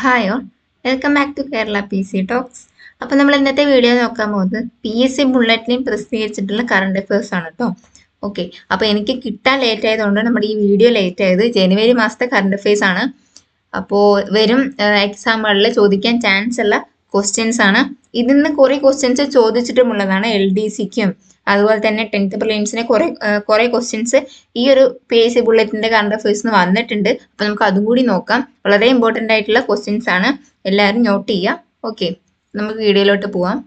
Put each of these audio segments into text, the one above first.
Hi all, welcome back to Kerala PC talks. അപ്പോൾ നമ്മൾ ഇന്നത്തെ വീഡിയോ നോക്കാൻ പോകുന്നത് PSC ബുള്ളറ്റിനിൽ പ്രസിദ്ധീകരിച്ചിട്ടുള്ള കറണ്ട് അഫയേഴ്സ് ആണ് കേട്ടോ. ഓക്കെ, അപ്പോൾ എനിക്ക് കിട്ടാൻ ലേറ്റ് ആയതുകൊണ്ട് നമ്മുടെ ഈ വീഡിയോ ലേറ്റ് ആയത്. ജനുവരി മാസത്തെ കറണ്ട് അഫയേഴ്സ് ആണ്. അപ്പോൾ വരും എക്സാമുകളിൽ ചോദിക്കാൻ ചാൻസ് ഉള്ള ക്വസ്റ്റ്യൻസ് ആണ്. ഇതിൽ നിന്ന് കുറേ ക്വസ്റ്റ്യൻസ് ചോദിച്ചിട്ടുമുള്ളതാണ്. LDCക്കും അതുപോലെ തന്നെ 10th പ്രിലിംസിനെ കുറെ ക്വസ്റ്റ്യൻസ് ഈ ഒരു PSC ബുള്ളറ്റിന്റെ കറണ്ട് അഫയേഴ്സ് വന്നിട്ടുണ്ട്. അപ്പൊ നമുക്ക് അതും കൂടി നോക്കാം. വളരെ ഇമ്പോർട്ടന്റ് ആയിട്ടുള്ള ക്വസ്റ്റ്യൻസ് ആണ്, എല്ലാവരും നോട്ട് ചെയ്യുക. ഓക്കെ, നമുക്ക് വീഡിയോയിലോട്ട് പോവാം.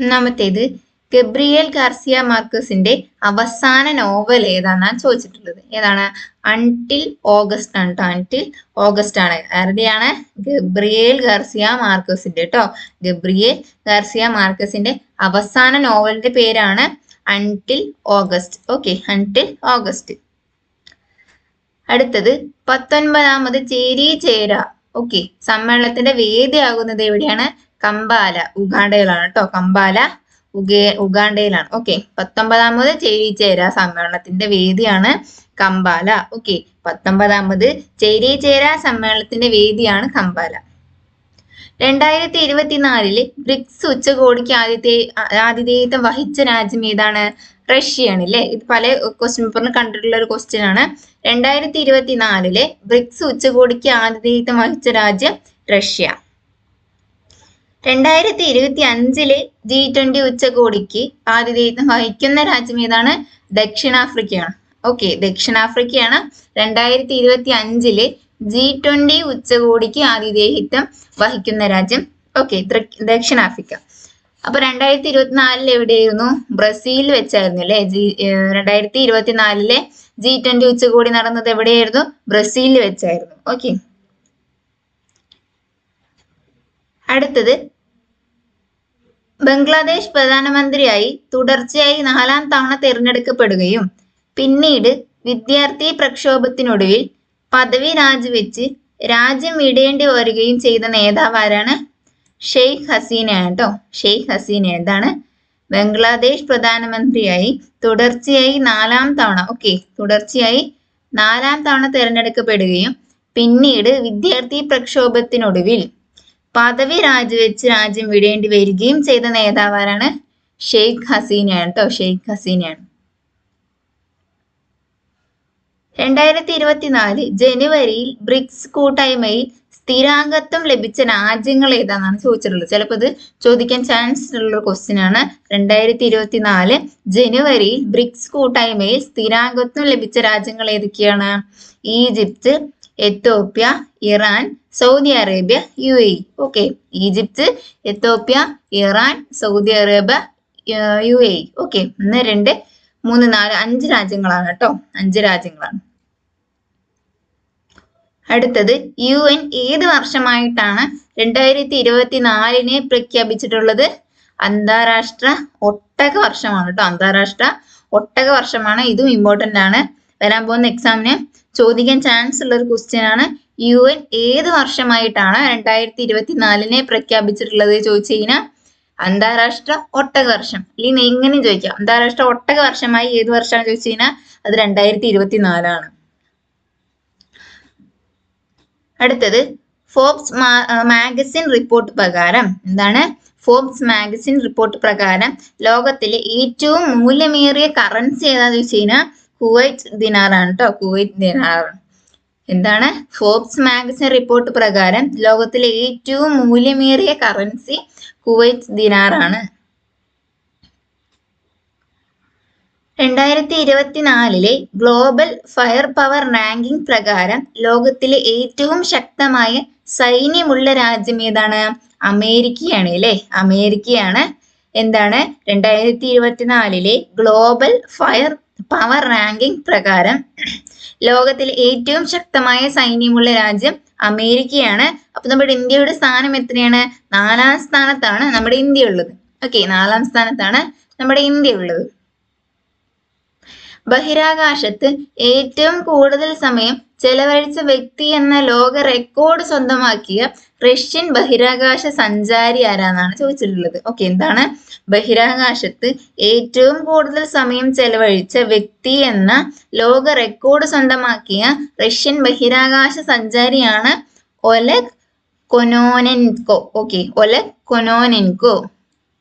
ഒന്നാമത്തേത്, ഗബ്രിയേൽ ഗാർസിയ മാർക്കസിന്റെ അവസാന നോവൽ ഏതാണെന്നാണ് ചോദിച്ചിട്ടുള്ളത്. ഏതാണ്? അൺടിൽ ഓഗസ്റ്റ് ആണ് കേട്ടോ. അൺടിൽ ഓഗസ്റ്റ് ആണ്. ആരുടെയാണ്? ഗബ്രിയേൽ ഗാർസിയ മാർക്കസിന്റെ കേട്ടോ. ഗബ്രിയേൽ ഗാർസിയ മാർക്കസിന്റെ അവസാന നോവലിന്റെ പേരാണ് until August. Okay, until August. അടുത്തത്, 19ാമത് ചേരി ചേര ഓക്കെ സമ്മേളനത്തിന്റെ വേദിയാകുന്നത് എവിടെയാണ്? കമ്പാല, ഉഗാണ്ടയിലാണ് കേട്ടോ. കമ്പാല ഉഗാണ്ടയിലാണ്. ഓക്കെ, 19ാമത് ചേരി ചേര സമ്മേളനത്തിന്റെ വേദിയാണ് കമ്പാല. ഓക്കെ, 19ാമത് ചേരി ചേര സമ്മേളനത്തിന്റെ വേദിയാണ് കമ്പാല. 2024 ബ്രിക്സ് ഉച്ചകോടിക്ക് ആതിഥേയത്വം വഹിച്ച രാജ്യം ഏതാണ്? റഷ്യയാണ് അല്ലേ. ഇത് പല ക്വസ്റ്റ്യൻ പേപ്പറിന് കണ്ടിട്ടുള്ള ഒരു ക്വസ്റ്റ്യൻ ആണ്. 2024 ബ്രിക്സ് ഉച്ചകോടിക്ക് ആതിഥേയത്വം വഹിച്ച രാജ്യം റഷ്യ. 2025 G20 ഉച്ചകോടിക്ക് ആതിഥേയത്വം വഹിക്കുന്ന രാജ്യം ഏതാണ്? ദക്ഷിണാഫ്രിക്കയാണ്. ഓക്കെ, ദക്ഷിണാഫ്രിക്കയാണ് 2025 G20 ഉച്ചകോടിക്ക് ആതിഥേയത്വം വഹിക്കുന്ന രാജ്യം. ഓക്കെ, ദക്ഷിണാഫ്രിക്ക. അപ്പൊ 2024 എവിടെയായിരുന്നു? ബ്രസീലിൽ വെച്ചായിരുന്നു അല്ലെ. 2024 G20 ഉച്ചകോടി നടന്നത് എവിടെയായിരുന്നു? ബ്രസീലിൽ വെച്ചായിരുന്നു. ഓക്കെ, അടുത്തത്, ബംഗ്ലാദേശ് പ്രധാനമന്ത്രിയായി തുടർച്ചയായി 4ാം തവണ തിരഞ്ഞെടുക്കപ്പെടുകയും പിന്നീട് വിദ്യാർത്ഥി പ്രക്ഷോഭത്തിനൊടുവിൽ പദവി രാജിവെച്ച് രാജ്യം വിടേണ്ടി വരികയും ചെയ്ത നേതാവ് ആരാണ്? ഷെയ്ഖ് ഹസീനയാണ് കേട്ടോ. ഷെയ്ഖ് ഹസീന. എന്താണ്? ബംഗ്ലാദേശ് പ്രധാനമന്ത്രിയായി തുടർച്ചയായി 4ാം തവണ തുടർച്ചയായി 4ാം തവണ തിരഞ്ഞെടുക്കപ്പെടുകയും പിന്നീട് വിദ്യാർത്ഥി പ്രക്ഷോഭത്തിനൊടുവിൽ പദവി രാജിവെച്ച് രാജ്യം വിടേണ്ടി വരികയും ചെയ്ത നേതാവ് ആരാണ്? ഷെയ്ഖ് ഹസീനയാണ് കേട്ടോ. ഷെയ്ഖ് ഹസീനയാണ്. 2024 ജനുവരിയിൽ ബ്രിക്സ് കൂട്ടായ്മയിൽ സ്ഥിരാംഗത്വം ലഭിച്ച രാജ്യങ്ങൾ ഏതാണെന്നാണ് ചോദിച്ചിട്ടുള്ളത്. ചിലപ്പോൾ ഇത് ചോദിക്കാൻ ചാൻസ് ഉള്ള ക്വസ്റ്റ്യൻ ആണ്. 2024 ജനുവരിയിൽ ബ്രിക്സ് കൂട്ടായ്മയിൽ സ്ഥിരാംഗത്വം ലഭിച്ച രാജ്യങ്ങൾ ഏതൊക്കെയാണ്? Egypt, Ethiopia, Iran, Saudi Arabia, UAE. Okay, Egypt, Ethiopia, Iran, Saudi Arabia, UAE. Okay, 1 2 3 4 5 രാജ്യങ്ങളാണ് കേട്ടോ. 5 രാജ്യങ്ങളാണ്. അടുത്തത്, UN ഏത് വർഷമായിട്ടാണ് 2024 പ്രഖ്യാപിച്ചിട്ടുള്ളത്? അന്താരാഷ്ട്ര ഒട്ടക വർഷമാണ് കേട്ടോ. അന്താരാഷ്ട്ര ഒട്ടക വർഷമാണ്. ഇതും ഇമ്പോർട്ടന്റ് ആണ്. വരാൻ പോകുന്ന എക്സാമിന് ചോദിക്കാൻ ചാൻസ് ഉള്ള ഒരു ക്വസ്റ്റ്യൻ ആണ്. UN ഏത് വർഷമായിട്ടാണ് 2024 പ്രഖ്യാപിച്ചിട്ടുള്ളത് ചോദിച്ചു കഴിഞ്ഞാൽ അന്താരാഷ്ട്ര ഒട്ടക വർഷം. അല്ലെങ്കിൽ എങ്ങനെയും ചോദിക്കാം. അന്താരാഷ്ട്ര ഒട്ടക വർഷമായി ഏത് വർഷമാണ് ചോദിച്ചു കഴിഞ്ഞാൽ അത് 2024 ആണ്. അടുത്തത്, ഫോബ്സ് മാഗസിൻ റിപ്പോർട്ട് പ്രകാരം എന്താണ്? ഫോബ്സ് മാഗസിൻ റിപ്പോർട്ട് പ്രകാരം ലോകത്തിലെ ഏറ്റവും മൂല്യമേറിയ കറൻസി ഏതാന്ന് ചോദിച്ചു കഴിഞ്ഞാൽ കുവൈറ്റ് ദിനാറാണ് കേട്ടോ. Kuwait dinar. എന്താണ്? ഫോബ്സ് മാഗസിൻ റിപ്പോർട്ട് പ്രകാരം ലോകത്തിലെ ഏറ്റവും മൂല്യമേറിയ കറൻസി കുവൈറ്റ് ദിനാറാണ്. 2024 ഗ്ലോബൽ ഫയർ പവർ റാങ്കിംഗ് പ്രകാരം ലോകത്തിലെ ഏറ്റവും ശക്തമായ സൈന്യമുള്ള രാജ്യം ഏതാണ്? അമേരിക്കയാണ് അല്ലേ. അമേരിക്കയാണ്. എന്താണ്? 2024 ഗ്ലോബൽ ഫയർ പവർ റാങ്കിംഗ് പ്രകാരം ലോകത്തിലെ ഏറ്റവും ശക്തമായ സൈന്യമുള്ള രാജ്യം അമേരിക്കയാണ്. അപ്പൊ നമ്മുടെ ഇന്ത്യയുടെ സ്ഥാനം എത്രയാണ്? 4ാം സ്ഥാനത്താണ് നമ്മുടെ ഇന്ത്യ ഉള്ളത്. ഓക്കെ, 4ാം സ്ഥാനത്താണ് നമ്മുടെ ഇന്ത്യ ഉള്ളത്. ബഹിരാകാശത്ത് ഏറ്റവും കൂടുതൽ സമയം ചെലവഴിച്ച വ്യക്തി എന്ന ലോക റെക്കോർഡ് സ്വന്തമാക്കിയ റഷ്യൻ ബഹിരാകാശ സഞ്ചാരി ആരാന്നാണ് ചോദിച്ചിട്ടുള്ളത്. ഓക്കെ, എന്താണ് ബഹിരാകാശത്ത് ഏറ്റവും കൂടുതൽ സമയം ചെലവഴിച്ച വ്യക്തി എന്ന ലോക റെക്കോർഡ് സ്വന്തമാക്കിയ റഷ്യൻ ബഹിരാകാശ സഞ്ചാരിയാണ് ഒലെഗ് കൊനോനെൻകോ. ഓക്കെ, ഒലെഗ് കൊനോനെൻകോ,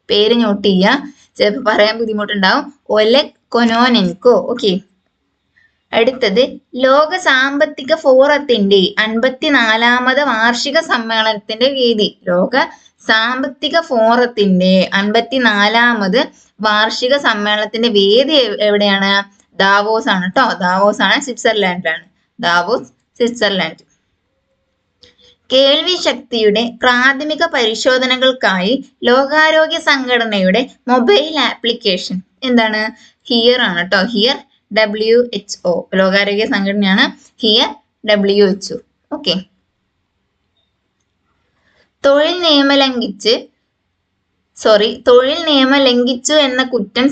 പേര് നോട്ട് ചെയ്യുക, ചിലപ്പോൾ പറയാൻ ബുദ്ധിമുട്ടുണ്ടാവും. ഒലെഗ് കൊനോനെൻകോ. ഓക്കെ, അടുത്തത് ലോക സാമ്പത്തിക ഫോറത്തിന്റെ 54ാമത് വാർഷിക സമ്മേളനത്തിന്റെ വേദി. ലോക സാമ്പത്തിക ഫോറത്തിന്റെ 54ാമത് വാർഷിക സമ്മേളനത്തിന്റെ വേദി എവിടെയാണ്? ദാവോസ് ആണ് കേട്ടോ. ദാവോസ് ആണ്, സ്വിറ്റ്സർലാൻഡിലാണ്. Davos, Switzerland. കേൾവി ശക്തിയുടെ പ്രാഥമിക പരിശോധനകൾക്കായി ലോകാരോഗ്യ സംഘടനയുടെ മൊബൈൽ ആപ്ലിക്കേഷൻ എന്താണ്? ഹിയർ ആണ് കേട്ടോ. ഹിയർ, WHO, ലോകാരോഗ്യ സംഘടനയാണ് ഹിയർ, WHO. ഓക്കെ, തൊഴിൽ നിയമം ലംഘിച്ചു എന്ന കുറ്റം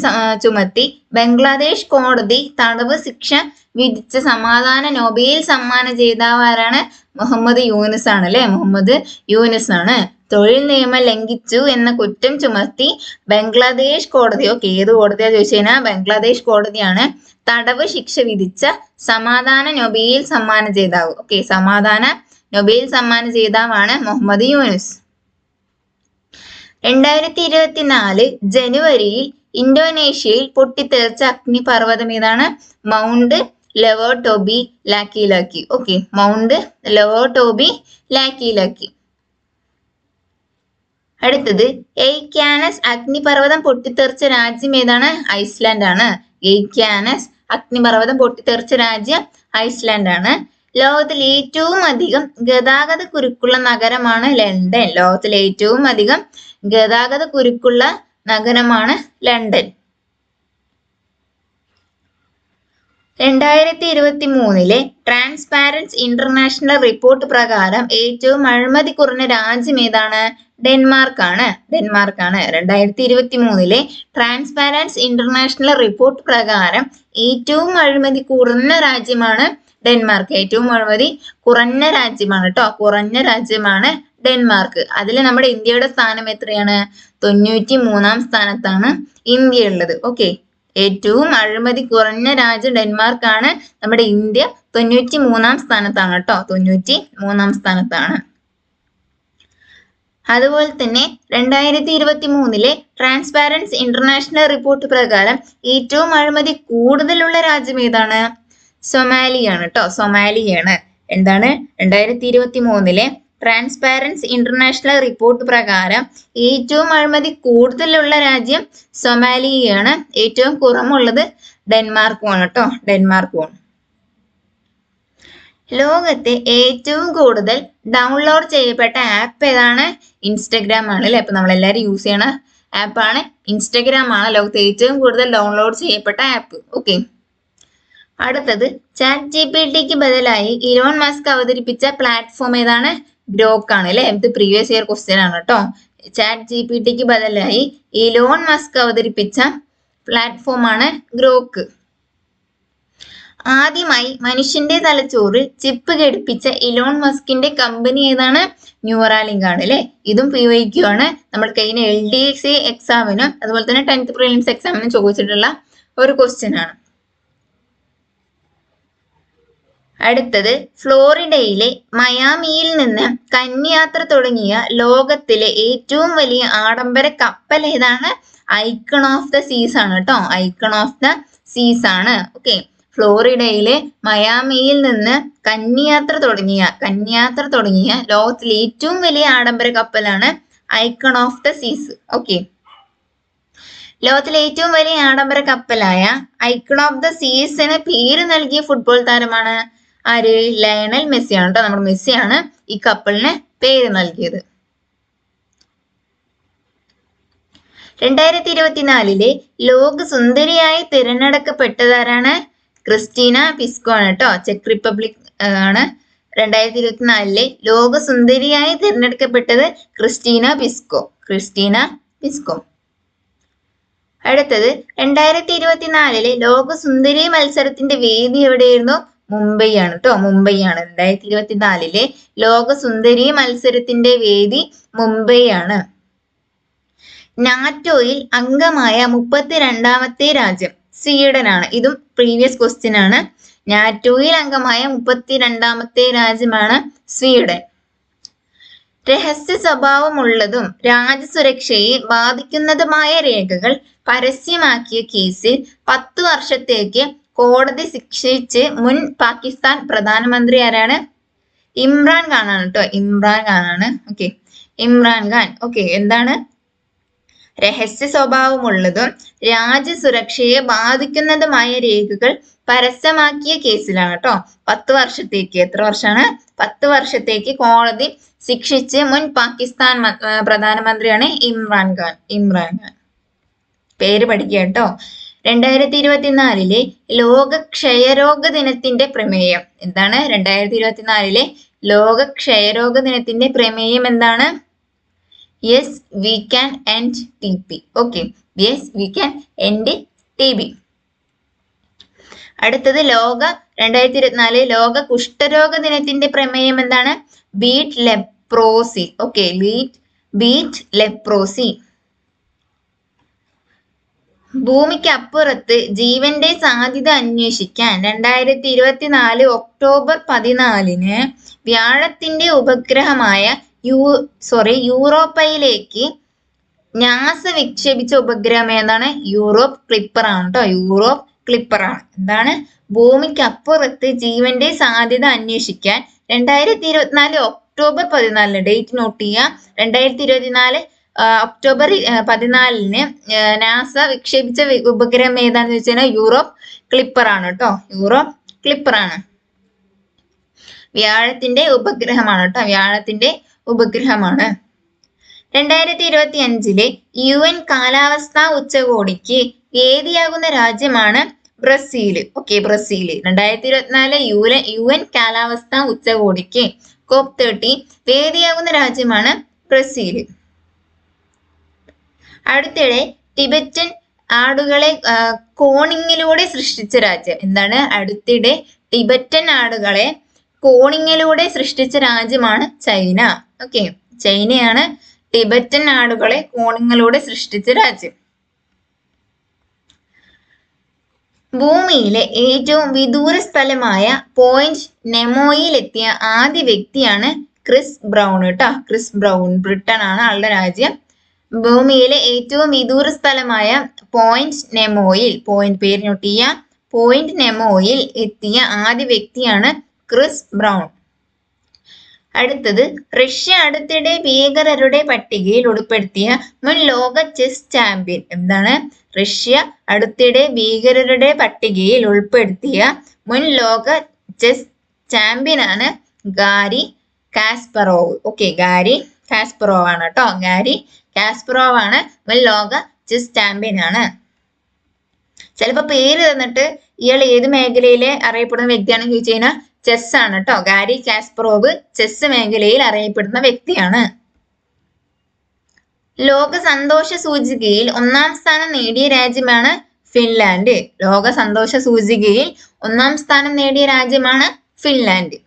ചുമത്തി ബംഗ്ലാദേശ് കോടതി തടവ് ശിക്ഷ വിധിച്ച സമാധാന നൊബേൽ സമ്മാന ജേതാവ് ആരാണ്? മുഹമ്മദ് യൂനിസ് ആണ് അല്ലെ. മുഹമ്മദ് യൂനിസ് ആണ്. തൊഴിൽ നിയമം ലംഘിച്ചു എന്ന കുറ്റം ചുമത്തി ബംഗ്ലാദേശ് കോടതി, ഓക്കെ, ഏത് കോടതിയാ ചോദിച്ചു കഴിഞ്ഞാൽ ബംഗ്ലാദേശ് കോടതിയാണ് തടവ് ശിക്ഷ വിധിച്ച സമാധാന നൊബേൽ സമ്മാന ജേതാവ്. ഓക്കെ, സമാധാന നൊബേൽ സമ്മാന ജേതാവാണ് മുഹമ്മദ് യൂനിസ്. 2024 ജനുവരിയിൽ ഇന്തോനേഷ്യയിൽ പൊട്ടിത്തെറിച്ച അഗ്നിപർവ്വതം ഏതാണ്? Mount Lewotobi Laki. Okay, mount Lewotobi Laki. അടുത്തത് എയ്ക്യാനസ് അഗ്നിപർവ്വതം പൊട്ടിത്തെറിച്ച രാജ്യം ഏതാണ്? ഐസ്ലാൻഡ് ആണ്. എയ്ക്യാനസ് അഗ്നിപർവ്വതം പൊട്ടിത്തെറിച്ച രാജ്യം ഐസ്ലാൻഡ് ആണ്. ലോകത്തിൽ ഏറ്റവും അധികം ഗതാഗത കുരുക്കുള്ള നഗരമാണ് ലണ്ടൻ. ലോകത്തിൽ ഏറ്റവും അധികം ഗതാഗത കുരുക്കുള്ള നഗരമാണ് ലണ്ടൻ. 2023 ട്രാൻസ്പാരൻസി ഇന്റർനാഷണൽ റിപ്പോർട്ട് പ്രകാരം ഏറ്റവും അഴിമതി കുറഞ്ഞ രാജ്യം ഏതാണ്? ഡെൻമാർക്ക് ആണ്. 2023 ട്രാൻസ്പാരൻസി ഇന്റർനാഷണൽ റിപ്പോർട്ട് പ്രകാരം ഏറ്റവും അഴിമതി കുറഞ്ഞ രാജ്യമാണ് ഡെൻമാർക്ക്. ഏറ്റവും അഴിമതി കുറഞ്ഞ രാജ്യമാണ് കേട്ടോ. കുറഞ്ഞ രാജ്യമാണ് ഡെൻമാർക്ക്. അതിൽ നമ്മുടെ ഇന്ത്യയുടെ സ്ഥാനം എത്രയാണ്? 93ാം സ്ഥാനത്താണ് ഇന്ത്യ ഉള്ളത്. ഓക്കെ, ഏറ്റവും അഴിമതി കുറഞ്ഞ രാജ്യം ഡെൻമാർക്ക് ആണ്. നമ്മുടെ ഇന്ത്യ 93ാം സ്ഥാനത്താണ് കേട്ടോ. 93ാം സ്ഥാനത്താണ്. അതുപോലെ തന്നെ 2023 ട്രാൻസ്പാരൻസി ഇന്റർനാഷണൽ റിപ്പോർട്ട് പ്രകാരം ഏറ്റവും അഴിമതി കൂടുതലുള്ള രാജ്യം ഏതാണ്? സൊമാലിയാണ് കേട്ടോ. സൊമാലിയാണ്. എന്താണ്? 2023 ട്രാൻസ്പാരൻസി ഇന്റർനാഷണൽ റിപ്പോർട്ട് പ്രകാരം ഏറ്റവും അഴിമതി കൂടുതലുള്ള രാജ്യം സൊമാലിയാണ്. ഏറ്റവും കുറവുള്ളത് ഡെൻമാർക്കുമാണ് കേട്ടോ. ഡെൻമാർക്കുമാണ്. ലോകത്തെ ഏറ്റവും കൂടുതൽ ഡൗൺലോഡ് ചെയ്യപ്പെട്ട ആപ്പ് ഏതാണ്? ഇൻസ്റ്റഗ്രാം ആണ് അല്ലെ. അപ്പൊ നമ്മളെല്ലാവരും യൂസ് ചെയ്യണ ആപ്പാണ് ഇൻസ്റ്റഗ്രാം ആണ് ലോകത്തെ ഏറ്റവും കൂടുതൽ ഡൗൺലോഡ് ചെയ്യപ്പെട്ട ആപ്പ്. ഓക്കെ, അടുത്തത് ChatGPTക്ക് ബദലായി ഇലോൺ മസ്ക് അവതരിപ്പിച്ച പ്ലാറ്റ്ഫോം ഏതാണ്? ഗ്രോക്ക് ആണ് അല്ലെ. ഇത് പ്രീവിയസ് ഇയർ ക്വസ്റ്റ്യൻ ആണ് കേട്ടോ. ChatGPTക്ക് ബദലായി ഇലോൺ മസ്ക് അവതരിപ്പിച്ച പ്ലാറ്റ്ഫോം ആണ് ഗ്രോക്ക്. ആദ്യമായി മനുഷ്യന്റെ തലച്ചോറിൽ ചിപ്പ് ഘടിപ്പിച്ച ഇലോൺ മസ്കിന്റെ കമ്പനി ഏതാണ്? ന്യൂറാലിങ്ക് ആണ് അല്ലെ. ഇതും PYQ ആണ്. നമ്മൾ കഴിഞ്ഞ LDC എക്സാമിനും അതുപോലെ തന്നെ 10th പ്രിലിംസ് എക്സാമിനും ചോദിച്ചിട്ടുള്ള ഒരു ക്വസ്റ്റ്യൻ ആണ്. അടുത്തത് ഫ്ലോറിഡയിലെ മയാമിയിൽ നിന്ന് കന്യാത്ര തുടങ്ങിയ ലോകത്തിലെ ഏറ്റവും വലിയ ആഡംബര കപ്പൽ ഏതാണ്? ഐക്കൺ ഓഫ് ദ സീസ് ആണ് കേട്ടോ. ഐക്കൺ ഓഫ് ദ സീസ് ആണ്. ഓക്കെ, ഫ്ലോറിഡയിലെ മയാമിയിൽ നിന്ന് കന്യാത്ര തുടങ്ങിയ ലോകത്തിലെ ഏറ്റവും വലിയ ആഡംബര കപ്പലാണ് ഐക്കൺ ഓഫ് ദ സീസ്. ഓക്കെ, ലോകത്തിലെ ഏറ്റവും വലിയ ആഡംബര കപ്പലായ ഐക്കൺ ഓഫ് ദ സീസിന് പേര് നൽകിയ ഫുട്ബോൾ താരമാണ് ആര്? ലയണൽ മെസ്സി ആണ് കേട്ടോ. നമ്മുടെ മെസ്സിയാണ് ഈ കപ്പലിന് പേര് നൽകിയത്. 2024 ലോക സുന്ദരിയായി തിരഞ്ഞെടുക്കപ്പെട്ടതാരാണ്? ക്രിസ്റ്റീന പിസ്കോ ആണ് കേട്ടോ. ചെക്ക് റിപ്പബ്ലിക് ആണ്. 2024 ലോക സുന്ദരിയായി തിരഞ്ഞെടുക്കപ്പെട്ടത് ക്രിസ്റ്റീന പിസ്കോ. അടുത്തത് 2024 ലോക സുന്ദരി മത്സരത്തിന്റെ വേദി എവിടെയായിരുന്നു? മുംബൈ ആണ് കേട്ടോ, മുംബൈ ആണ്. 2024 ലോക സുന്ദരി മത്സരത്തിന്റെ വേദി മുംബൈ ആണ്. നാറ്റോയിൽ അംഗമായ 32ാമത്തെ രാജ്യം സ്വീഡൻ ആണ്. ഇതും പ്രീവിയസ് ക്വസ്റ്റ്യൻ ആണ്. നാറ്റോയിൽ അംഗമായ 32ാമത്തെ രാജ്യമാണ് സ്വീഡൻ. രഹസ്യ സ്വഭാവമുള്ളതും രാജ്യസുരക്ഷയെ ബാധിക്കുന്നതുമായ രേഖകൾ പരസ്യമാക്കിയ കേസിൽ 10 വർഷത്തേക്ക് കോടതി ശിക്ഷിച്ച് മുൻ പാകിസ്ഥാൻ പ്രധാനമന്ത്രി ആരാണ്? ഇമ്രാൻ ഖാൻ ആണ് കേട്ടോ, ഇമ്രാൻ ഖാൻ ആണ്. ഓക്കെ, ഇമ്രാൻ ഖാൻ. ഓക്കെ, എന്താണ്? രഹസ്യ സ്വഭാവമുള്ളതും രാജ്യസുരക്ഷയെ ബാധിക്കുന്നതുമായ രേഖകൾ പരസ്യമാക്കിയ കേസിലാണ് കേട്ടോ 10 വർഷത്തേക്ക്. എത്ര വർഷമാണ്? 10 വർഷത്തേക്ക് കോടതി ശിക്ഷിച്ച് മുൻ പാകിസ്ഥാൻ പ്രധാനമന്ത്രിയാണ് ഇമ്രാൻ ഖാൻ. ഇമ്രാൻ ഖാൻ പേര് പഠിക്കുക കേട്ടോ. 2024 ലോക ക്ഷയരോഗ ദിനത്തിന്റെ പ്രമേയം എന്താണ്? 2024 ലോക ക്ഷയരോഗ ദിനത്തിന്റെ പ്രമേയം എന്താണ്? Yes we can end TB. Okay, yes we can end TB. അടുത്തത് 2024 ലോക കുഷ്ഠരോഗ ദിനത്തിന്റെ പ്രമേയം എന്താണ്? Beat leprosy. Okay, beat leprosy. ഭൂമിക്ക് അപ്പുറത്ത് ജീവന്റെ സാധ്യത അന്വേഷിക്കാൻ 2024 ഒക്ടോബർ 14 വ്യാഴത്തിന്റെ ഉപഗ്രഹമായ യൂറോപ്പയിലേക്ക് നാസ വിക്ഷേപിച്ച ഉപഗ്രഹം ഏതാണ്? യൂറോപ്പ് ക്ലിപ്പർ ആണ് കേട്ടോ, യൂറോപ്പ് ക്ലിപ്പർ ആണ്. എന്താണ്? ഭൂമിക്ക് അപ്പുറത്ത് ജീവന്റെ സാധ്യത അന്വേഷിക്കാൻ 2024 ഒക്ടോബർ 14 ഡേറ്റ് നോട്ട് ചെയ്യുക. 2024 ഒക്ടോബർ 14 നാസ വിക്ഷേപിച്ച ഉപഗ്രഹം ഏതാണെന്ന് വെച്ച് കഴിഞ്ഞാൽ യൂറോപ്പ് ക്ലിപ്പർ ആണ് കേട്ടോ, യൂറോപ്പ് ക്ലിപ്പർ ആണ്. വ്യാഴത്തിന്റെ ഉപഗ്രഹമാണ് കേട്ടോ, വ്യാഴത്തിന്റെ ഉപഗ്രഹമാണ്. 2025 UN കാലാവസ്ഥാ ഉച്ചകോടിക്ക് വേദിയാകുന്ന രാജ്യമാണ് ബ്രസീൽ. Okay, Brazil. 2024 UN കാലാവസ്ഥാ ഉച്ചകോടിക്ക് COP30 വേദിയാകുന്ന രാജ്യമാണ് ബ്രസീൽ. അടുത്തിടെ ടിബറ്റൻ ആടുകളെ കോണിങ്ങിലൂടെ സൃഷ്ടിച്ച രാജ്യം എന്താണ്? അടുത്തിടെ ടിബറ്റൻ ആടുകളെ കോണിങ്ങിലൂടെ സൃഷ്ടിച്ച രാജ്യമാണ് ചൈന. ഓക്കെ, ചൈനയാണ് ടിബറ്റൻ ആടുകളെ കോണിങ്ങിലൂടെ സൃഷ്ടിച്ച രാജ്യം. ഭൂമിയിലെ ഏറ്റവും വിദൂര സ്ഥലമായ പോയിന്റ് നെമോയിൽ എത്തിയ ആദ്യ വ്യക്തിയാണ് ക്രിസ് ബ്രൗൺ കേട്ടോ, ക്രിസ് ബ്രൗൺ. ബ്രിട്ടൻ ആണ് ആളുടെ രാജ്യം. ഭൂമിയിലെ ഏറ്റവും വിദൂര സ്ഥലമായ പോയിന്റ് നെമോയിൽ, പോയിന്റ് പേര് നോട്ട് ചെയ്യുക, പോയിന്റ് നെമോയിൽ എത്തിയ ആദ്യ വ്യക്തിയാണ് ക്രിസ് ബ്രൗൺ. അടുത്തത് റഷ്യ അടുത്തിടെ ഭീകരരുടെ പട്ടികയിൽ ഉൾപ്പെടുത്തിയ മുൻ ലോക ചെസ് ചാമ്പ്യൻ എന്താണ്? റഷ്യ അടുത്തിടെ ഭീകരരുടെ പട്ടികയിൽ ഉൾപ്പെടുത്തിയ മുൻ ലോക ചെസ് ചാമ്പ്യനാണ് Garry Kasparov. Okay, Garry Kasparov ആണ് കേട്ടോ, ഗാരി കാസ്പറോവ് ആണ് മുൻ ലോക ചെസ് ചാമ്പ്യൻ ആണ്. ചിലപ്പോ പേര് തന്നിട്ട് ഇയാൾ ഏത് മേഖലയിലെ അറിയപ്പെടുന്ന വ്യക്തിയാണെന്ന് ചോദിച്ചു കഴിഞ്ഞാൽ ചെസ് ആണ് കേട്ടോ. ഗാരി കാസ്പറോവ് ചെസ് മേഖലയിൽ അറിയപ്പെടുന്ന വ്യക്തിയാണ്. ലോക സന്തോഷ സൂചികയിൽ 1ാം സ്ഥാനം നേടിയ രാജ്യമാണ് ഫിൻലാൻഡ്. ലോക സന്തോഷ സൂചികയിൽ 1ാം സ്ഥാനം നേടിയ രാജ്യമാണ് ഫിൻലാൻഡ്.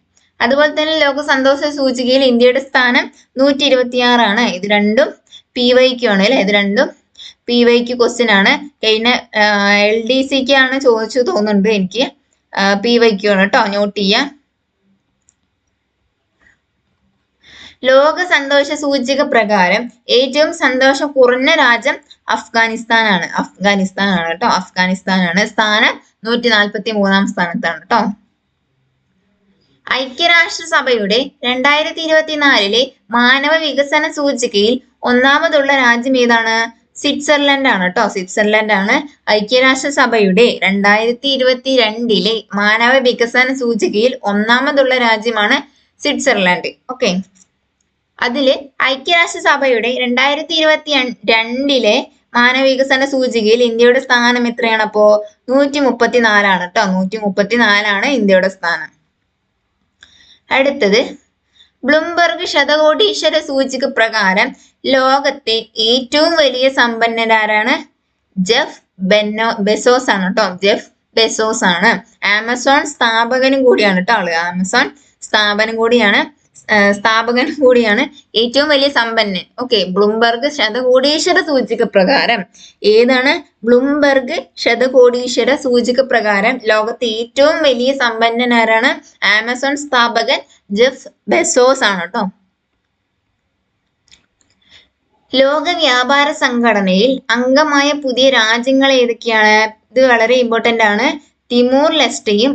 അതുപോലെ തന്നെ ലോക സന്തോഷ സൂചികയിൽ ഇന്ത്യയുടെ സ്ഥാനം 126 ആണ്. ഇത് രണ്ടും PYQ ആണ് അല്ലെ, ഇത് രണ്ടും PYQ ക്വസ്റ്റ്യൻ ആണ്. കഴിഞ്ഞ LDCക്ക് ആണ് ചോദിച്ചു തോന്നുന്നുണ്ട് എനിക്ക്. PYQ ആണ് കേട്ടോ, നോട്ട് ചെയ്യാം. ലോക സന്തോഷ സൂചിക പ്രകാരം ഏറ്റവും സന്തോഷം കുറഞ്ഞ രാജ്യം അഫ്ഗാനിസ്ഥാൻ ആണ്. അഫ്ഗാനിസ്ഥാൻ ആണ് കേട്ടോ, അഫ്ഗാനിസ്ഥാൻ ആണ്. സ്ഥാനം 143ാം സ്ഥാനത്താണ് കേട്ടോ. ഐക്യരാഷ്ട്രസഭയുടെ 2024 മാനവ വികസന സൂചികയിൽ 1ാമതുള്ള രാജ്യം ഏതാണ്? സ്വിറ്റ്സർലൻഡ് ആണ് കേട്ടോ, സ്വിറ്റ്സർലൻഡ് ആണ്. ഐക്യരാഷ്ട്രസഭയുടെ 2022 മാനവ വികസന സൂചികയിൽ 1ാമതുള്ള രാജ്യമാണ് സ്വിറ്റ്സർലൻഡ്. ഓക്കെ, അതില് ഐക്യരാഷ്ട്രസഭയുടെ 2022 മാനവ വികസന സൂചികയിൽ ഇന്ത്യയുടെ സ്ഥാനം എത്രയാണ്? അപ്പോ 134 ആണ് കേട്ടോ, 134 ആണ് ഇന്ത്യയുടെ സ്ഥാനം. അടുത്തത് ബ്ലൂംബെർഗ് ശതകോടീശ്വര സൂചിക പ്രകാരം ലോകത്തെ ഏറ്റവും വലിയ സമ്പന്നരാരാണ്? ജെഫ് ബെസോസ് ആണ് കേട്ടോ. ജെഫ് ബെസോസ് ആണ്. ആമസോൺ സ്ഥാപകനും കൂടിയാണ് കേട്ടോ ആള്. ആമസോൺ സ്ഥാപകൻ കൂടിയാണ്. ഏറ്റവും വലിയ സമ്പന്നൻ. ഓക്കെ, ബ്ലൂംബർഗ് ശതകോടീശ്വര സൂചിക പ്രകാരം ഏതാണ്? ബ്ലൂംബർഗ് ശതകോടീശ്വര സൂചിക പ്രകാരം ലോകത്തെ ഏറ്റവും വലിയ സമ്പന്നൻ ആരാണ്? ആമസോൺ സ്ഥാപകൻ ജെഫ് ബെസോസ് ആണ് കേട്ടോ. ലോക വ്യാപാര സംഘടനയിൽ അംഗമായ പുതിയ രാജ്യങ്ങൾ ഏതൊക്കെയാണ്? ഇത് വളരെ ഇമ്പോർട്ടന്റ് ആണ്. തിമൂർ ലെസ്റ്റയും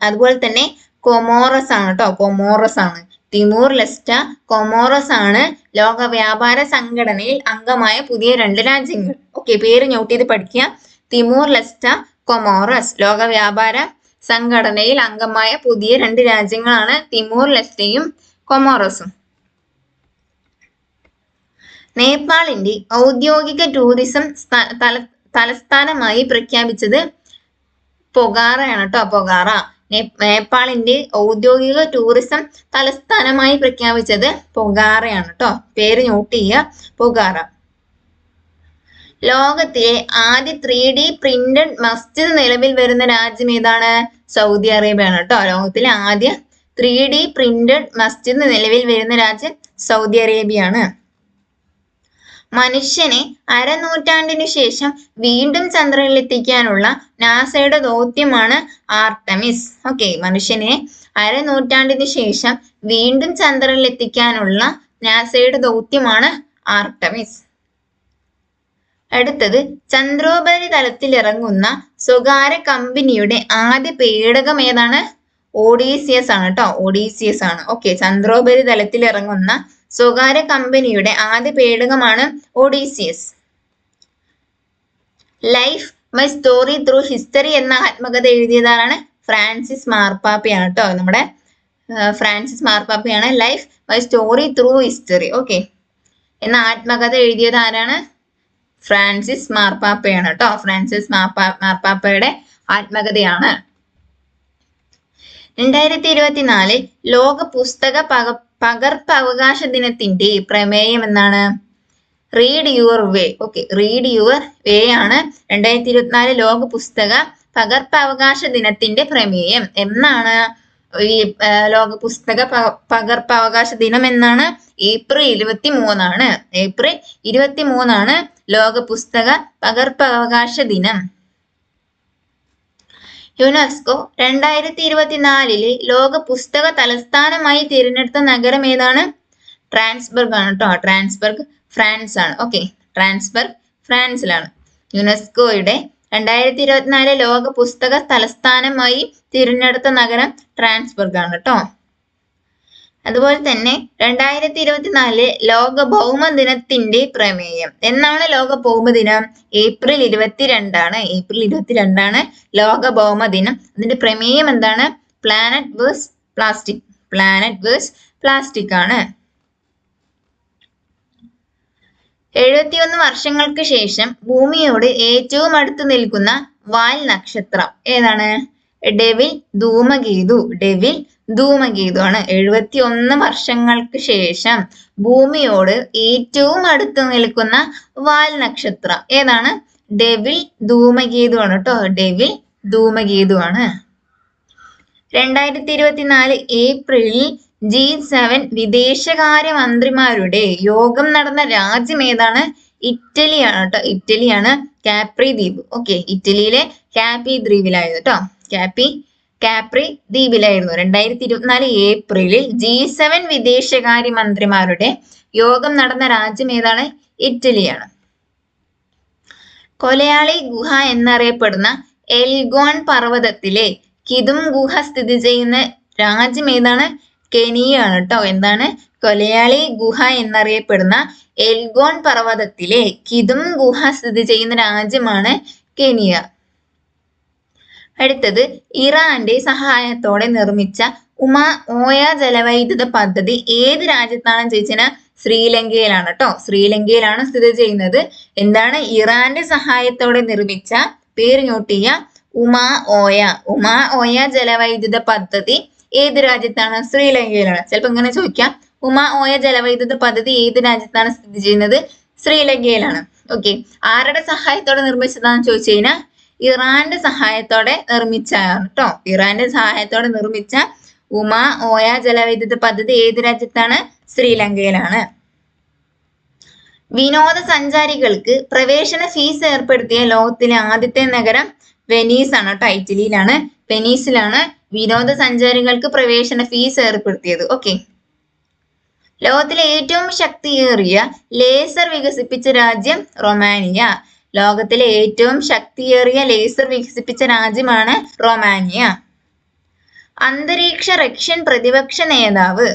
അതുപോലെ തന്നെ കൊമോറസ് ആണ് കേട്ടോ. കൊമോറസ് ആണ്. തിമൂർ ലെസ്റ്റ, കൊമോറസ് ആണ് ലോക വ്യാപാര സംഘടനയിൽ അംഗമായ പുതിയ 2 രാജ്യങ്ങൾ. ഓക്കെ, പേര് നോട്ട് ചെയ്ത് പഠിക്കുക. Timor Leste, Comoros. ലോക വ്യാപാര സംഘടനയിൽ അംഗമായ പുതിയ 2 രാജ്യങ്ങളാണ് തിമൂർ ലെസ്റ്റയും കൊമോറസും. നേപ്പാളിന്റെ ഔദ്യോഗിക ടൂറിസം തലസ്ഥാനമായി പ്രഖ്യാപിച്ചത് പൊഖാറയാണ് കേട്ടോ. പൊഖാറ. നേപ്പാളിന്റെ ഔദ്യോഗിക ടൂറിസം തലസ്ഥാനമായി പ്രഖ്യാപിച്ചത് പൊഖാറയാണ് കേട്ടോ. പേര് നോട്ട് ചെയ്യുക, പൊഖാറ. ലോകത്തിലെ ആദ്യ 3D പ്രിന്റഡ് മസ്ജിദ് നിലവിൽ വരുന്ന രാജ്യം ഏതാണ്? സൗദി അറേബ്യയാണ് കേട്ടോ. ലോകത്തിലെ ആദ്യ 3D പ്രിന്റഡ് മസ്ജിദ് നിലവിൽ വരുന്ന രാജ്യം സൗദി അറേബ്യയാണ്. മനുഷ്യനെ അരനൂറ്റാണ്ടിനു ശേഷം വീണ്ടും ചന്ദ്രനിൽ എത്തിക്കാനുള്ള നാസയുടെ ദൗത്യമാണ് ആർട്ടമിസ്. ഓക്കെ, മനുഷ്യനെ അരനൂറ്റാണ്ടിനു ശേഷം വീണ്ടും ചന്ദ്രനിൽ എത്തിക്കാനുള്ള നാസയുടെ ദൗത്യമാണ് ആർട്ടമിസ്. അടുത്തത്, ചന്ദ്രോപരിതലത്തിൽ ഇറങ്ങുന്ന സ്വകാര്യ കമ്പനിയുടെ ആദ്യ പേടകം ഏതാണ്? ഓഡീസിയസ് ആണ് കേട്ടോ. ഓഡീസിയസ് ആണ്. ഓക്കെ, ചന്ദ്രോപരിതലത്തിൽ ഇറങ്ങുന്ന സ്വകാര്യ കമ്പനിയുടെ ആദ്യ പേടകമാണ് Odysseus. Life my story through history എന്ന ആത്മകഥ എഴുതിയതാണ് ഫ്രാൻസിസ് മാർപ്പാപ്പയാണ് കേട്ടോ. നമ്മുടെ ഫ്രാൻസിസ് മാർപ്പാപ്പയാണ് life my story through history okay എന്ന ആത്മകഥ എഴുതിയത് ആരാണ്? ഫ്രാൻസിസ് മാർപ്പാപ്പയാണ് കേട്ടോ. ഫ്രാൻസിസ് മാർപ്പാപ്പയുടെ ആത്മകഥയാണ്. 2024 ലോക പുസ്തക പകർപ്പവകാശ ദിനത്തിന്റെ പ്രമേയം എന്താണ്? Read your way. Okay, read your way ആണ് 2024 ലോക പുസ്തക പകർപ്പവകാശ ദിനത്തിന്റെ പ്രമേയം. എന്നാണ് ഈ ലോക പുസ്തക പകർപ്പവകാശ ദിനം? എന്നാണ്? ഏപ്രിൽ 23 ഏപ്രിൽ 23 ലോക പുസ്തക പകർപ്പവകാശ ദിനം. യുനെസ്കോ 2024 ലോക പുസ്തക തലസ്ഥാനമായി തിരഞ്ഞെടുത്ത നഗരം ഏതാണ്? ട്രാൻസ്ബർഗ് ആണ് കേട്ടോ. ട്രാൻസ്ബർഗ് ഫ്രാൻസ് ആണ്. ഓക്കെ, ട്രാൻസ്ബർഗ് ഫ്രാൻസിലാണ്. യുനെസ്കോയുടെ 2024 ലോക പുസ്തക തലസ്ഥാനമായി തിരഞ്ഞെടുത്ത നഗരം ട്രാൻസ്ബർഗ് ആണ് കേട്ടോ. അതുപോലെ തന്നെ 2024 ലോക ഭൗമദിനത്തിന്റെ പ്രമേയം. എന്നാണ് ലോക ഭൗമദിനം? ഏപ്രിൽ 22 ഏപ്രിൽ 22 ലോക ഭൗമദിനം. അതിന്റെ പ്രമേയം എന്താണ്? Planet versus plastic. Planet versus plastic ആണ്. 71 വർഷങ്ങൾക്ക് ശേഷം ഭൂമിയോട് ഏറ്റവും അടുത്ത് നിൽക്കുന്ന വാൽ നക്ഷത്രം ഏതാണ്? ഡെവിൽ ധൂമകേതു. ഡെവിൽ ധൂമകേതു ആണ്. 71 വർഷങ്ങൾക്ക് ശേഷം ഭൂമിയോട് ഏറ്റവും അടുത്ത് നിൽക്കുന്ന വാൽ നക്ഷത്രം ഏതാണ്? ഡെവിൽ ധൂമകേതു ആണ് കേട്ടോ. ഡെവിൽ ധൂമകേതു ആണ്. 2024 ഏപ്രിലിൽ G7 വിദേശകാര്യ മന്ത്രിമാരുടെ യോഗം നടന്ന രാജ്യം ഏതാണ്? ഇറ്റലിയാണ് കേട്ടോ. ഇറ്റലിയാണ്. കാപ്രി ദ്വീപ്. ഓക്കെ, ഇറ്റലിയിലെ കാപ്പി ദ്വീപിലായിരുന്നു കേട്ടോ. കാപ്രി ദ്വീപിലായിരുന്നു. 2024 ഏപ്രിലിൽ G7 വിദേശകാര്യ മന്ത്രിമാരുടെ യോഗം നടന്ന രാജ്യം ഏതാണ്? ഇറ്റലിയാണ്. കൊലയാളി ഗുഹ എന്നറിയപ്പെടുന്ന എൽഗോൺ പർവ്വതത്തിലെ കിതും ഗുഹ സ്ഥിതി ചെയ്യുന്ന രാജ്യം ഏതാണ്? കെനിയ ആണ് കേട്ടോ. എന്താണ്? കൊലയാളി ഗുഹ എന്നറിയപ്പെടുന്ന എൽഗോൺ പർവ്വതത്തിലെ കിതും ഗുഹ സ്ഥിതി ചെയ്യുന്ന രാജ്യമാണ് കെനിയ. അടുത്തത്, ഇറാന്റെ സഹായത്തോടെ നിർമ്മിച്ച ഓയ ജലവൈദ്യുത പദ്ധതി ഏത് രാജ്യത്താണ് ചോദിച്ചാൽ? ശ്രീലങ്കയിലാണ് കേട്ടോ. ശ്രീലങ്കയിലാണ് സ്ഥിതി ചെയ്യുന്നത്. എന്താണ്? ഇറാന്റെ സഹായത്തോടെ നിർമ്മിച്ച, പേര് നോട്ട് ചെയ്യുക, ഓയ ജലവൈദ്യുത പദ്ധതി ഏത് രാജ്യത്താണ്? ശ്രീലങ്കയിലാണ്. ചിലപ്പോൾ ഇങ്ങനെ ചോദിക്കാം, ഓയ ജലവൈദ്യുത പദ്ധതി ഏത് രാജ്യത്താണ് സ്ഥിതി ചെയ്യുന്നത്? ശ്രീലങ്കയിലാണ്. ഓക്കെ, ആരുടെ സഹായത്തോടെ നിർമ്മിച്ചതാന്ന് ചോദിച്ചു കഴിഞ്ഞാൽ ഇറാന്റെ സഹായത്തോടെ നിർമ്മിച്ചാണ് കേട്ടോ. ഇറാന്റെ സഹായത്തോടെ നിർമ്മിച്ച ഉമ ഓയ ജലവൈദ്യുത പദ്ധതി ഏത് രാജ്യത്താണ്? ശ്രീലങ്കയിലാണ്. വിനോദസഞ്ചാരികൾക്ക് പ്രവേശന ഫീസ് ഏർപ്പെടുത്തിയ ലോകത്തിലെ ആദ്യത്തെ നഗരം വെനീസ് ആണ് കേട്ടോ. ഇറ്റലിയിലാണ്, വെനീസിലാണ് വിനോദസഞ്ചാരികൾക്ക് പ്രവേശന ഫീസ് ഏർപ്പെടുത്തിയത്. ഓക്കെ, ലോകത്തിലെ ഏറ്റവും ശക്തിയേറിയ ലേസർ വികസിപ്പിച്ച രാജ്യം റൊമാനിയ. ലോകത്തിലെ ഏറ്റവും ശക്തിയേറിയ ലേസർ വികസിപ്പിച്ച രാജ്യമാണ് റൊമാനിയ. അന്തരിച്ച റഷ്യൻ പ്രതിപക്ഷ നേതാവ്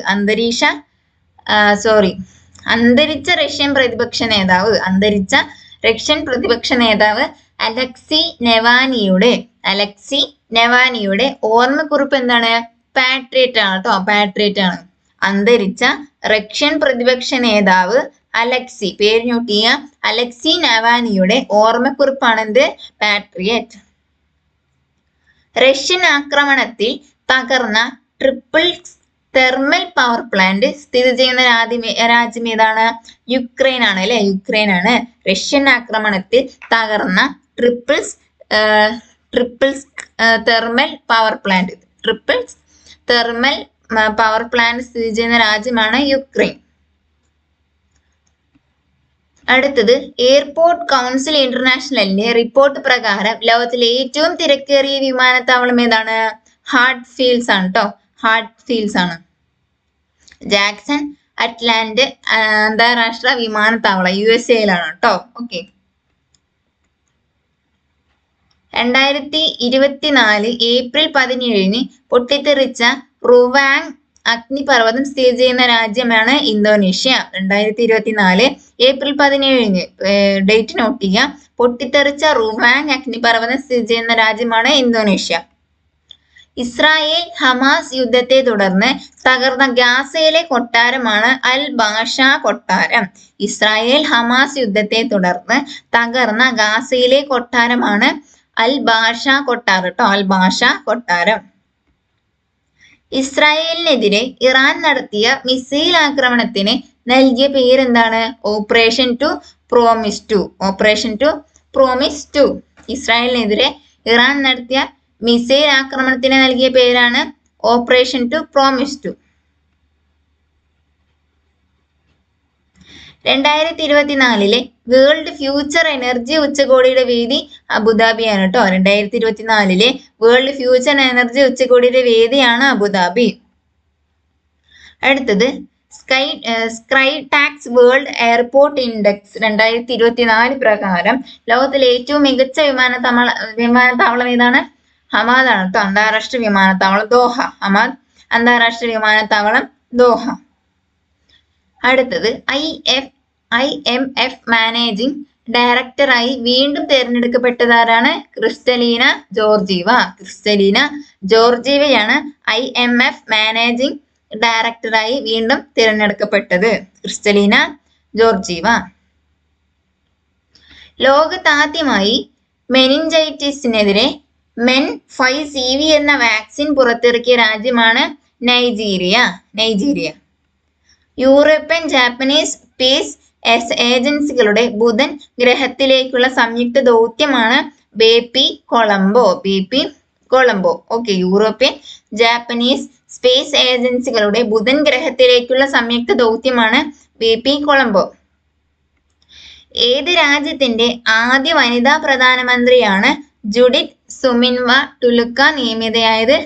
അലക്സി നെവാനിയുടെ ഓർമ്മക്കുറിപ്പ് എന്താണ്? പാട്രിയറ്റ് ആണ് കേട്ടോ, പാട്രിയറ്റ് ആണ്. അന്തരിച്ച റഷ്യൻ പ്രതിപക്ഷ നേതാവ് അലക്സി നവാനിയുടെ ഓർമ്മക്കുറിപ്പാണ് എന്ത്? പാട്രിയറ്റ്. റഷ്യൻ ആക്രമണത്തിൽ തകർന്ന ട്രിപ്പിൾസ് തെർമൽ പവർ പ്ലാന്റ് സ്ഥിതി ചെയ്യുന്ന രാജ്യം ഏതാണ്? യുക്രൈൻ ആണ് അല്ലെ, യുക്രൈൻ ആണ്. റഷ്യൻ ആക്രമണത്തിൽ തകർന്ന ട്രിപ്പിൾസ് തെർമൽ പവർ പ്ലാന്റ് സ്ഥിതി ചെയ്യുന്ന രാജ്യമാണ് യുക്രൈൻ. അടുത്തത് എയർപോർട്ട് കൗൺസിൽ ഇന്റർനാഷണലിന്റെ റിപ്പോർട്ട് പ്രകാരം ലോകത്തിലെ ഏറ്റവും തിരക്കേറിയ വിമാനത്താവളം ഏതാണ്? ഹാർട്ട്ഫീൽഡ്സ് ആണ് കേട്ടോ, ഹാർട്ട്ഫീൽഡ്സ് ആണ്. ജാക്സൺ അറ്റ്ലാന്റ് അന്താരാഷ്ട്ര വിമാനത്താവളം USA-യിലാണ് കേട്ടോ. ഓക്കെ, 2024 ഏപ്രിൽ 17 പൊട്ടിത്തെറിച്ച റുവാങ് അഗ്നിപർവ്വതം സ്ഥിതി ചെയ്യുന്ന രാജ്യമാണ് ഇന്തോനേഷ്യ. 2024 ഏപ്രിൽ 17 ഡേറ്റ് നോട്ട് ചെയ്യുക. പൊട്ടിത്തെറിച്ച റുവാങ് അഗ്നിപർവ്വതം സ്ഥിതി ചെയ്യുന്ന രാജ്യമാണ് ഇന്തോനേഷ്യ. ഇസ്രായേൽ ഹമാസ് യുദ്ധത്തെ തുടർന്ന് തകർന്ന ഗാസയിലെ കൊട്ടാരമാണ് അൽ ബാഷ കൊട്ടാരം. ഇസ്രായേൽ ഹമാസ് യുദ്ധത്തെ തുടർന്ന് തകർന്ന ഗാസയിലെ കൊട്ടാരമാണ് അൽ ബാഷ കൊട്ടാരം കേട്ടോ, അൽ ബാഷ കൊട്ടാരം. ഇസ്രായേലിനെതിരെ ഇറാൻ നടത്തിയ മിസൈൽ ആക്രമണത്തിന് നൽകിയ പേരെന്താണ്? Operation true promise two. ഇസ്രായേലിനെതിരെ ഇറാൻ നടത്തിയ മിസൈൽ ആക്രമണത്തിന് നൽകിയ പേരാണ് operation true promise two. 2024 world future energy ഉച്ചകോടിയുടെ വേദി അബുദാബിയാണ് കേട്ടോ. 2024 വേൾഡ് ഫ്യൂച്ചർ എനർജി ഉച്ചകോടിയുടെ വേദിയാണ് അബുദാബി. അടുത്തത് sky tax world airport index 2024 പ്രകാരം ലോകത്തിലെ ഏറ്റവും മികച്ച വിമാനത്താവളം ഏതാണ്? ഹമാദ് ആണ് കേട്ടോ, അന്താരാഷ്ട്ര വിമാനത്താവളം ദോഹ. ഹമാദ് അന്താരാഷ്ട്ര വിമാനത്താവളം ദോഹ. അടുത്തത് IMF മാനേജിംഗ് ഡയറക്ടറായി വീണ്ടും തിരഞ്ഞെടുക്കപ്പെട്ടതാരാണ്? ക്രിസ്റ്റലീന ജോർജീവയാണ് IMF മാനേജിംഗ് ഡയറക്ടറായി വീണ്ടും തിരഞ്ഞെടുക്കപ്പെട്ടത്. ക്രിസ്റ്റലീന ജോർജീവ. ലോകത്താദ്യമായി മെനിഞ്ചൈറ്റിസിനെതിരെ MEN5CV എന്ന വാക്സിൻ പുറത്തിറക്കിയ രാജ്യമാണ് നൈജീരിയ. യൂറോപ്യൻ ജാപ്പനീസ് സ്പേസ് ഏജൻസികളുടെ ബുധൻ ഗ്രഹത്തിലേക്കുള്ള സംയുക്ത ദൗത്യമാണ് Bepi Colombo. Okay, European Japanese space ഏജൻസികളുടെ ബുധൻ ഗ്രഹത്തിലേക്കുള്ള സംയുക്ത ദൗത്യമാണ് ബേപ്പി കൊളംബോ. ഏത് രാജ്യത്തിന്റെ ആദ്യ വനിതാ പ്രധാനമന്ത്രിയാണ് ജുഡിത്ത് സുമിൻവ ടുലുക്ക നിയമിതയായത്?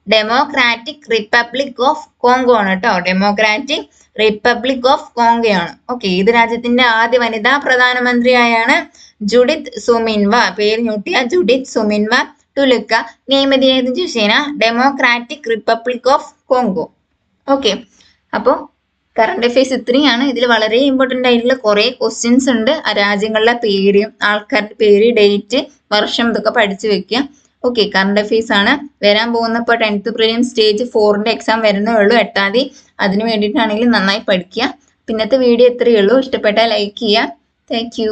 ഡെമോക്രാറ്റിക് റിപ്പബ്ലിക് ഓഫ് കോങ്കോ ആണ് കേട്ടോ, ഡെമോക്രാറ്റിക് റിപ്പബ്ലിക് ഓഫ് കോങ്കോയാണ്. ഓക്കെ, ഏത് രാജ്യത്തിന്റെ ആദ്യ വനിതാ പ്രധാനമന്ത്രിയായാണ് ജുഡിത്ത് സുമിൻവ, പേര് നോട്ടിയ ജുഡിത്ത് സുമിൻവ ടുലുക്ക നിയമിതയായത് ചോദിച്ചാൽ democratic republic of Congo. Okay, അപ്പോൾ കറണ്ട് അഫയേഴ്സ് ഇത്രയാണ്. ഇതിൽ വളരെ ഇമ്പോർട്ടൻ്റ് ആയിട്ടുള്ള കുറേ ക്വസ്റ്റ്യൻസ് ഉണ്ട്. ആ രാജ്യങ്ങളുടെ പേര്, ആൾക്കാരുടെ പേര്, ഡേറ്റ്, വർഷം ഇതൊക്കെ പഠിച്ചു വെക്കുക. ഓക്കെ, കറണ്ട് അഫയേഴ്സ് ആണ്. വരാൻ പോകുന്ന ഇപ്പോൾ 10th പ്രിലിം സ്റ്റേജ് 4ന്റെ എക്സാം വരുന്നേ ഉള്ളൂ, 8ാം തീയതി. അതിന് വേണ്ടിയിട്ടാണെങ്കിൽ നന്നായി പഠിക്കുക. പിന്നത്തെ വീഡിയോ ഇത്രയേ ഉള്ളൂ. ഇഷ്ടപ്പെട്ടാൽ ലൈക്ക് ചെയ്യുക. Thank you.